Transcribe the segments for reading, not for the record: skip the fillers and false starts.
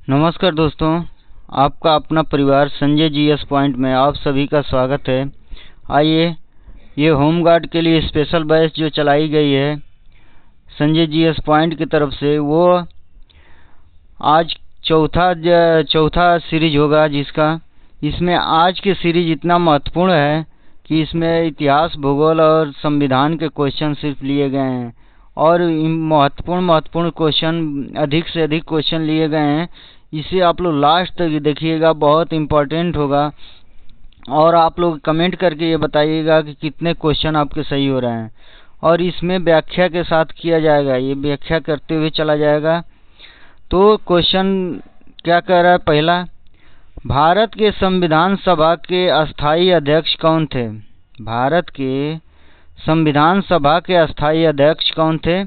नमस्कार दोस्तों, आपका अपना परिवार संजय जीएस पॉइंट में आप सभी का स्वागत है। आइए, ये होमगार्ड के लिए स्पेशल बैच जो चलाई गई है संजय जीएस पॉइंट की तरफ से, वो आज चौथा सीरीज होगा, जिसका इसमें आज की सीरीज इतना महत्वपूर्ण है कि इसमें इतिहास, भूगोल और संविधान के क्वेश्चन सिर्फ लिए गए हैं और महत्वपूर्ण क्वेश्चन, अधिक से अधिक क्वेश्चन लिए गए हैं। इसे आप लोग लास्ट तक देखिएगा, बहुत इम्पोर्टेंट होगा। और आप लोग कमेंट करके ये बताइएगा कि कितने क्वेश्चन आपके सही हो रहे हैं। और इसमें व्याख्या के साथ किया जाएगा, ये व्याख्या करते हुए चला जाएगा। तो क्वेश्चन क्या कह रहा है? पहला, भारत के संविधान सभा के अस्थायी अध्यक्ष कौन थे? भारत के संविधान सभा के अस्थायी अध्यक्ष कौन थे?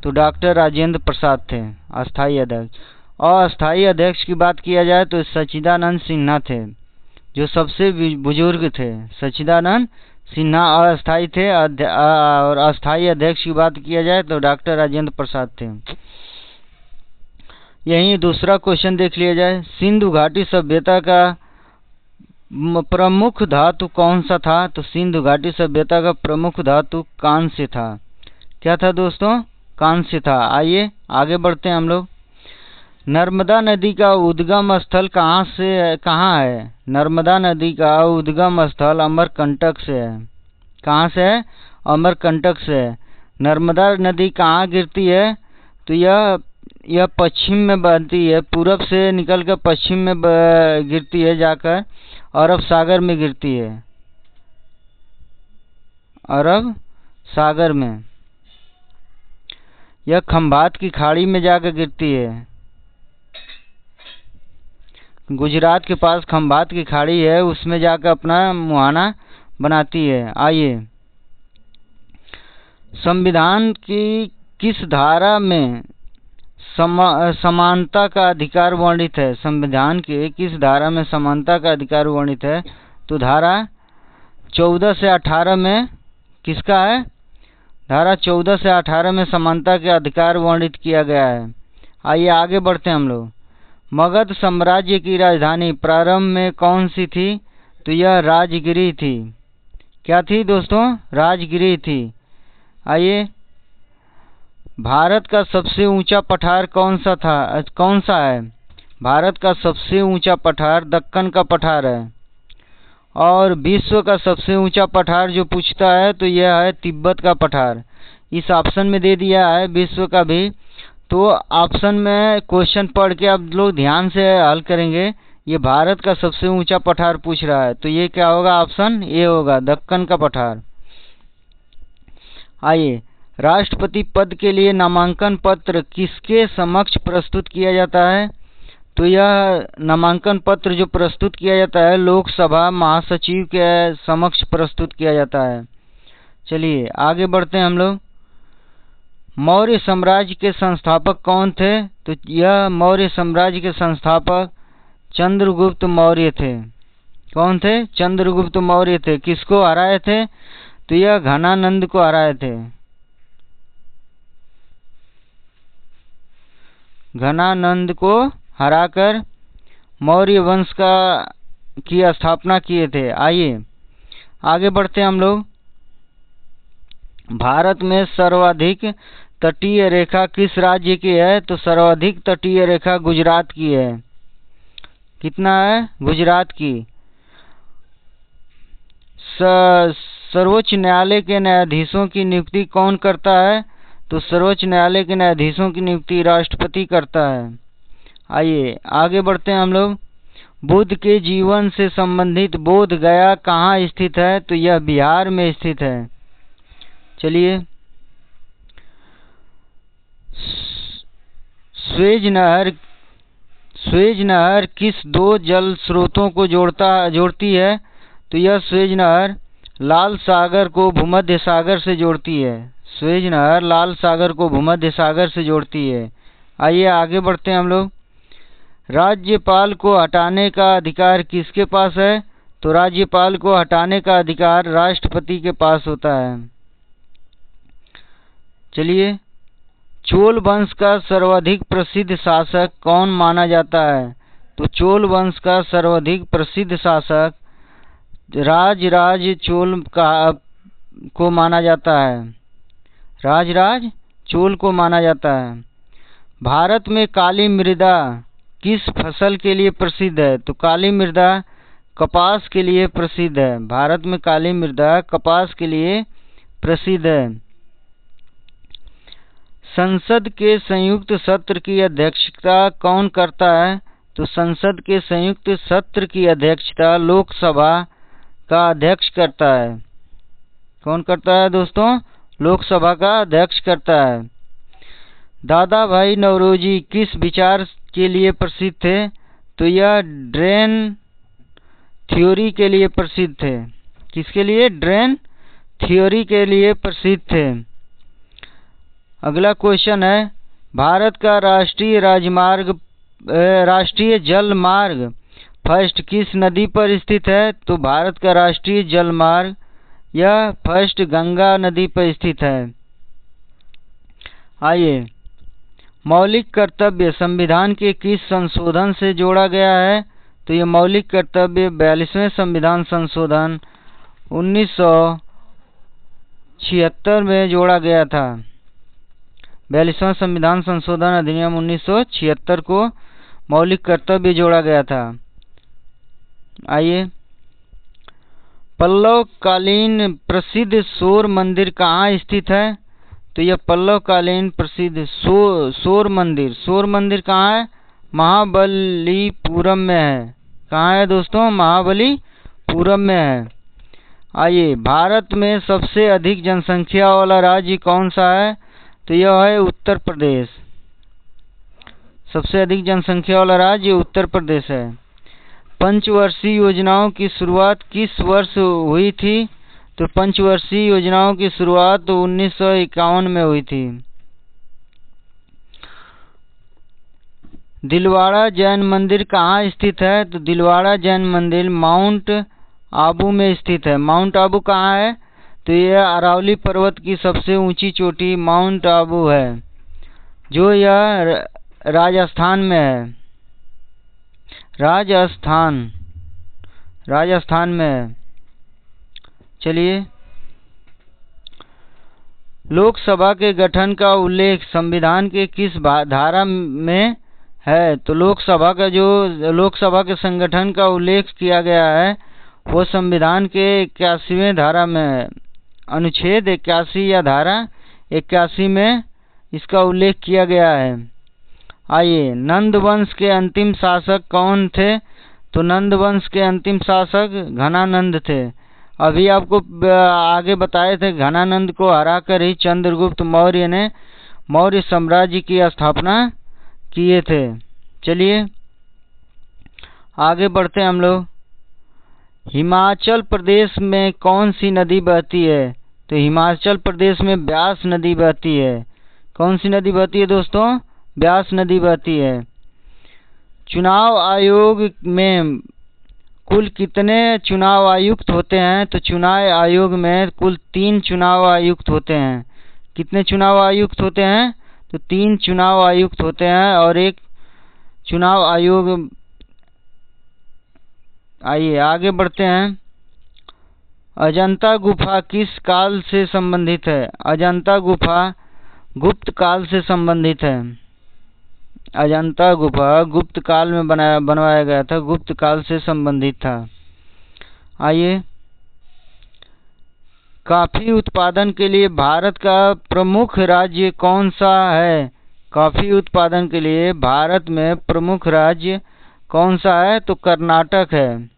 तो डॉक्टर राजेंद्र प्रसाद थे अस्थायी अध्यक्ष। और अस्थायी अध्यक्ष की बात किया जाए तो सच्चिदानंद सिन्हा थे, जो सबसे बुजुर्ग थे। सच्चिदानंद सिन्हा अस्थायी थे। और अस्थायी अध्यक्ष की बात किया जाए तो डॉक्टर राजेंद्र प्रसाद थे। यही दूसरा क्वेश्चन देख लिया जाए। सिंधु घाटी सभ्यता का प्रमुख धातु कौन सा था? तो सिंधु घाटी सभ्यता का प्रमुख धातु कांस्य था। क्या था दोस्तों? कांस्य था। आइए आगे बढ़ते हैं हम लोग। नर्मदा नदी का उद्गम स्थल कहाँ है? नर्मदा नदी का उद्गम स्थल अमरकंटक से है। कहाँ से है? अमरकंटक से है। नर्मदा नदी कहाँ गिरती है? तो यह पश्चिम में बहती है, पूरब से निकलकर पश्चिम में गिरती है, जाकर अरब सागर में गिरती है। अरब सागर में। यह खंभात की खाड़ी में जाकर गिरती है। गुजरात के पास खंभात की खाड़ी है, उसमें जाकर अपना मुहाना बनाती है। आइए, संविधान की किस धारा में समानता का अधिकार वर्णित है? संविधान के किस धारा में समानता का अधिकार वर्णित है? तो धारा 14 से 18 में किसका है? धारा 14 से 18 में समानता के अधिकार वर्णित किया गया है। आइए आगे बढ़ते हैं हम लोग। मगध साम्राज्य की राजधानी प्रारंभ में कौन सी थी? तो यह राजगिरी थी। क्या थी दोस्तों? राजगिरी थी। आइए, भारत का सबसे ऊंचा पठार कौन सा है? भारत का सबसे ऊंचा पठार दक्कन का पठार है। और विश्व का सबसे ऊंचा पठार जो पूछता है तो यह है तिब्बत का पठार। इस ऑप्शन में दे दिया है विश्व का भी। तो ऑप्शन में क्वेश्चन पढ़ के आप लोग ध्यान से हल करेंगे। ये भारत का सबसे ऊंचा पठार पूछ रहा है, तो ये क्या होगा? ऑप्शन ए होगा, दक्कन का पठार। आइए, राष्ट्रपति पद के लिए नामांकन पत्र किसके समक्ष प्रस्तुत किया जाता है? तो यह नामांकन पत्र जो प्रस्तुत किया जाता है लोकसभा महासचिव के समक्ष प्रस्तुत किया जाता है। चलिए आगे बढ़ते हैं हम लोग। मौर्य साम्राज्य के संस्थापक कौन थे? तो यह मौर्य साम्राज्य के संस्थापक चंद्रगुप्त मौर्य थे। कौन थे? चंद्रगुप्त मौर्य थे। किसको हराए थे? तो यह घनानंद को हराए थे। घनानंद को हराकर मौर्य वंश की स्थापना किए थे। आइए आगे बढ़ते हैं हम लोग। भारत में सर्वाधिक तटीय रेखा किस राज्य की है? तो सर्वाधिक तटीय रेखा गुजरात की है। कितना है? गुजरात की। सर्वोच्च न्यायालय के न्यायाधीशों की नियुक्ति कौन करता है? तो सर्वोच्च न्यायालय के न्यायाधीशों की नियुक्ति राष्ट्रपति करता है। आइए आगे बढ़ते हैं हम लोग। बुद्ध के जीवन से संबंधित बोध गया कहाँ स्थित है? तो यह बिहार में स्थित है। चलिए, स्वेज नहर किस दो जल स्रोतों को जोड़ती है? तो यह स्वेज नहर लाल सागर को भूमध्य सागर से जोड़ती है। स्वेज नहर लाल सागर को भूमध्य सागर से जोड़ती है। आइए आगे बढ़ते हैं हम लोग। राज्यपाल को हटाने का अधिकार किसके पास है? तो राज्यपाल को हटाने का अधिकार राष्ट्रपति के पास होता है। चलिए, चोल वंश का सर्वाधिक प्रसिद्ध शासक कौन माना जाता है? तो चोल वंश का सर्वाधिक प्रसिद्ध शासक राजराज चोल को माना जाता है। राजराज चोल को माना जाता है। भारत में काली मृदा किस फसल के लिए प्रसिद्ध है? तो काली मृदा कपास के लिए प्रसिद्ध है। भारत में काली मृदा कपास के लिए प्रसिद्ध है। संसद के संयुक्त सत्र की अध्यक्षता कौन करता है? तो संसद के संयुक्त सत्र की अध्यक्षता लोकसभा का अध्यक्ष करता है। कौन करता है दोस्तों? लोकसभा का अध्यक्ष करता है। दादा भाई नौरोजी किस विचार के लिए प्रसिद्ध थे? तो यह ड्रेन थ्योरी के लिए प्रसिद्ध थे। किसके लिए? ड्रेन थ्योरी के लिए प्रसिद्ध थे। अगला क्वेश्चन है, भारत का राष्ट्रीय जल मार्ग फर्स्ट किस नदी पर स्थित है? तो भारत का राष्ट्रीय जल मार्ग यह फर्स्ट गंगा नदी पर स्थित है। आइए, मौलिक कर्तव्य संविधान के किस संशोधन से जोड़ा गया है? तो ये मौलिक कर्तव्य 42वें संविधान संशोधन 1976 में जोड़ा गया था। 42वां संविधान संशोधन अधिनियम 1976 को मौलिक कर्तव्य जोड़ा गया था। आइए, पल्लव कालीन प्रसिद्ध सौर मंदिर कहाँ स्थित है? तो यह पल्लव कालीन प्रसिद्ध सौर मंदिर कहाँ है? महाबलीपुरम में है। कहाँ है दोस्तों? महाबलीपुरम में है। आइए, भारत में सबसे अधिक जनसंख्या वाला राज्य कौन सा है? तो यह है उत्तर प्रदेश। सबसे अधिक जनसंख्या वाला राज्य उत्तर प्रदेश है। पंचवर्षीय योजनाओं की शुरुआत किस वर्ष हुई थी? तो पंचवर्षीय योजनाओं की शुरुआत 1951 में हुई थी। दिलवाड़ा जैन मंदिर कहाँ स्थित है? तो दिलवाड़ा जैन मंदिर माउंट आबू में स्थित है। माउंट आबू कहाँ है? तो यह अरावली पर्वत की सबसे ऊंची चोटी माउंट आबू है, जो यह राजस्थान में है। राजस्थान में है। चलिए, लोकसभा के गठन का उल्लेख संविधान के किस धारा में है? तो लोकसभा के संगठन का उल्लेख किया गया है वो संविधान के 81वें धारा में है। अनुच्छेद 81 या धारा 81 में इसका उल्लेख किया गया है। आइए, नंद वंश के अंतिम शासक कौन थे? तो नंद वंश के अंतिम शासक घनानंद थे। अभी आपको आगे बताए थे, घनानंद को हराकर ही चंद्रगुप्त मौर्य ने मौर्य साम्राज्य की स्थापना किए थे। चलिए आगे बढ़ते हैं हम लोग। हिमाचल प्रदेश में कौन सी नदी बहती है? तो हिमाचल प्रदेश में ब्यास नदी बहती है। कौन सी नदी बहती है दोस्तों? ब्यास नदी बहती है। चुनाव आयोग में कुल कितने चुनाव आयुक्त होते हैं? तो चुनाव आयोग में कुल 3 चुनाव आयुक्त होते हैं। कितने चुनाव आयुक्त होते हैं? तो 3 चुनाव आयुक्त होते हैं और एक चुनाव आयोग। आइए आगे बढ़ते हैं। अजंता गुफा किस काल से संबंधित है? अजंता गुफा गुप्त काल से संबंधित है। अजंता गुफा गुप्त काल में बनवाया गया था, गुप्त काल से संबंधित था। आइए, कॉफी उत्पादन के लिए भारत का प्रमुख राज्य कौन सा है? कॉफी उत्पादन के लिए भारत में प्रमुख राज्य कौन सा है? तो कर्नाटक है।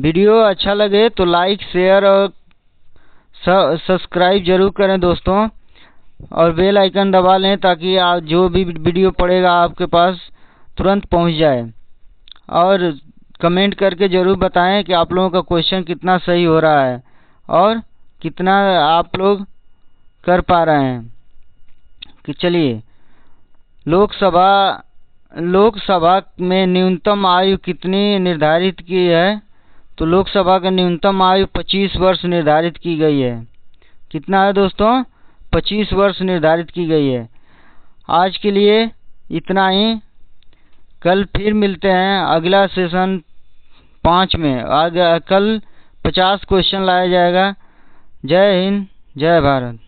वीडियो अच्छा लगे तो लाइक, शेयर और सब्सक्राइब जरूर करें दोस्तों, और बेल आइकन दबा लें ताकि आप जो भी वीडियो पड़ेगा आपके पास तुरंत पहुंच जाए। और कमेंट करके जरूर बताएं कि आप लोगों का क्वेश्चन कितना सही हो रहा है और कितना आप लोग कर पा रहे हैं। कि चलिए, लोकसभा में न्यूनतम आयु कितनी निर्धारित की है? तो लोकसभा का न्यूनतम आयु 25 वर्ष निर्धारित की गई है। कितना है दोस्तों? 25 वर्ष निर्धारित की गई है। आज के लिए इतना ही। कल फिर मिलते हैं अगला सेशन 5 में। कल 50 क्वेश्चन लाया जाएगा। जय हिंद, जय भारत।